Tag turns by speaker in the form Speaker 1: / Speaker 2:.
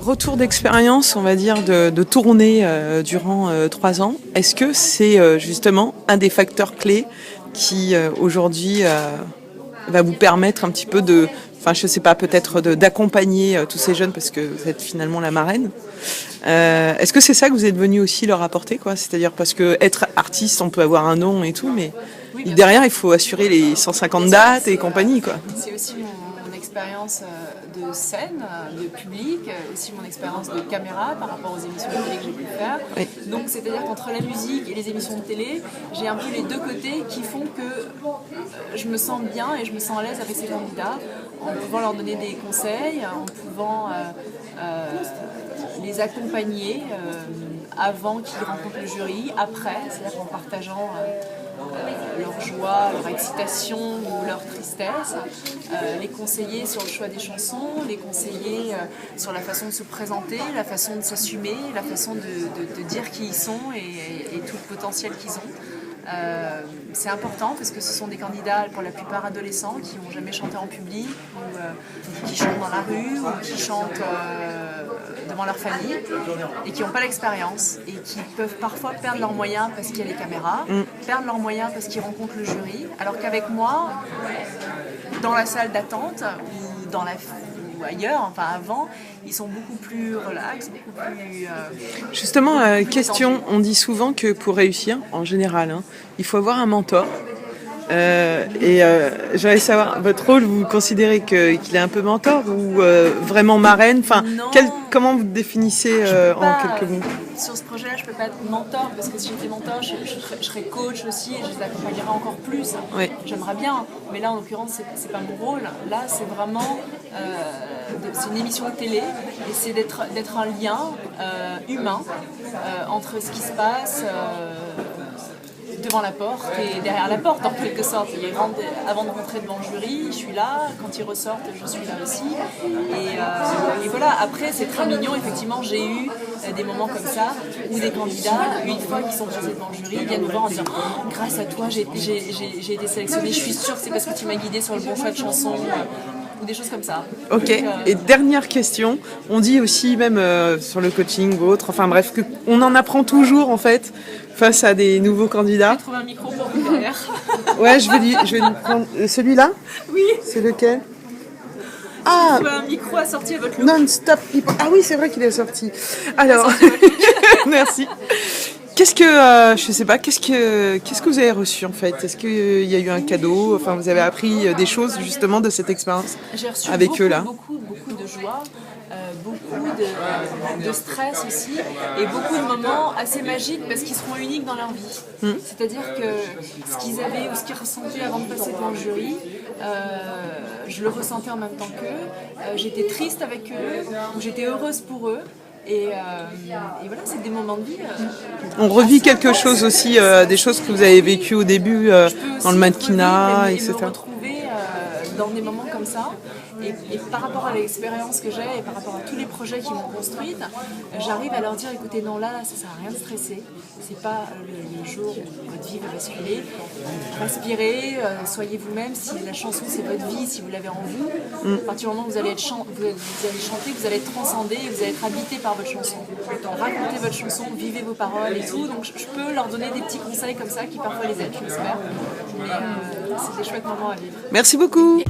Speaker 1: retour d'expérience, on va dire, de tournée durant 3 ans, est-ce que c'est justement un des facteurs clés qui aujourd'hui va vous permettre un petit peu enfin je sais pas, peut-être d'accompagner tous ces jeunes parce que vous êtes finalement la marraine. Est-ce que c'est ça que vous êtes venu aussi leur apporter, quoi? C'est-à-dire parce que être artiste, on peut avoir un nom et tout, mais
Speaker 2: Oui,
Speaker 1: derrière il faut assurer les 150 dates et compagnie, quoi.
Speaker 2: C'est aussi mon expérience de scène, de public, aussi mon expérience de caméra par rapport aux émissions de télé que j'ai pu faire.
Speaker 1: Oui.
Speaker 2: Donc c'est-à-dire qu'entre la musique et les émissions de télé, j'ai un peu les deux côtés qui font que je me sens bien et je me sens à l'aise avec ces candidats, en pouvant leur donner des conseils, en pouvant les accompagner avant qu'ils rencontrent le jury, après, c'est-à-dire en partageant leur joie, leur excitation ou leur tristesse, les conseiller sur le choix des chansons, les conseiller sur la façon de se présenter, la façon de s'assumer, la façon de dire qui ils sont et tout le potentiel qu'ils ont. C'est important parce que ce sont des candidats pour la plupart adolescents qui n'ont jamais chanté en public ou qui chantent dans la rue ou qui chantent devant leur famille et qui n'ont pas l'expérience et qui peuvent parfois perdre leurs moyens parce qu'il y a les caméras, perdre leurs moyens parce qu'ils rencontrent le jury, alors qu'avec moi, dans la salle d'attente ou ou ailleurs, enfin avant, ils sont beaucoup plus relax, beaucoup plus...
Speaker 1: Justement, question, on dit souvent que pour réussir, en général, il faut avoir un mentor. J'aimerais savoir, votre rôle, vous considérez qu'il est un peu mentor ou vraiment marraine? Enfin, comment vous définissez en quelques mots?
Speaker 2: Sur ce projet-là, je ne peux pas être mentor parce que si j'étais mentor, je serais coach aussi et je les accompagnerais encore plus.
Speaker 1: Oui.
Speaker 2: J'aimerais bien, mais là en l'occurrence, c'est pas mon rôle. Là, c'est vraiment c'est une émission de télé et c'est d'être un lien humain entre ce qui se passe devant la porte et derrière la porte en quelque sorte. Avant de rentrer devant le jury, je suis là, quand ils ressortent, je suis là aussi. Et voilà, après c'est très mignon, effectivement j'ai eu des moments comme ça où des candidats, une fois qu'ils sont passés devant le jury, viennent nous voir en disant « Grâce à toi, j'ai été sélectionnée, je suis sûre que c'est parce que tu m'as guidée sur le bon choix de chanson » ou des choses comme ça.
Speaker 1: Ok,
Speaker 2: donc,
Speaker 1: et dernière question, on dit aussi même sur le coaching ou autre, enfin bref, qu'on en apprend toujours en fait face à des nouveaux candidats.
Speaker 2: Je vais trouver un micro pour vous derrière.
Speaker 1: Ouais, je vais lui prendre celui-là.
Speaker 2: Oui.
Speaker 1: C'est lequel?
Speaker 2: Ah, un micro assorti à votre look.
Speaker 1: Non-stop. Ah oui, c'est vrai qu'il est sorti. Alors, merci. Qu'est-ce que, je sais pas, qu'est-ce que vous avez reçu en fait? Est-ce qu'il y a eu un cadeau? Enfin, vous avez appris des choses justement de cette expérience avec eux là?
Speaker 2: Beaucoup de joie, beaucoup de stress aussi, et beaucoup de moments assez magiques parce qu'ils seront uniques dans leur vie. C'est-à-dire que ce qu'ils avaient ou ce qu'ils ressentaient avant de passer devant le jury, je le ressentais en même temps qu'eux. J'étais triste avec eux, ou j'étais heureuse pour eux. Et voilà, c'est des moments de vie.
Speaker 1: On revit quelque chose aussi, des choses que vous avez vécues au début dans le mannequinat, etc.
Speaker 2: Je peux me retrouver dans des moments comme ça. Et par rapport à l'expérience que j'ai et par rapport à tous les projets qui m'ont construite, j'arrive à leur dire écoutez, non, là, ça sert à rien de stresser. C'est pas le jour où votre vie va basculer. Respirez, soyez vous-même. Si la chanson c'est votre vie, si vous l'avez en vous, à partir du moment où vous allez chanter, vous allez être transcendé et vous allez être habité par votre chanson. Racontez votre chanson, vivez vos paroles et tout. Donc je peux leur donner des petits conseils comme ça qui parfois les aident, je l'espère. Mais c'est des chouettes moments à vivre.
Speaker 1: Merci beaucoup.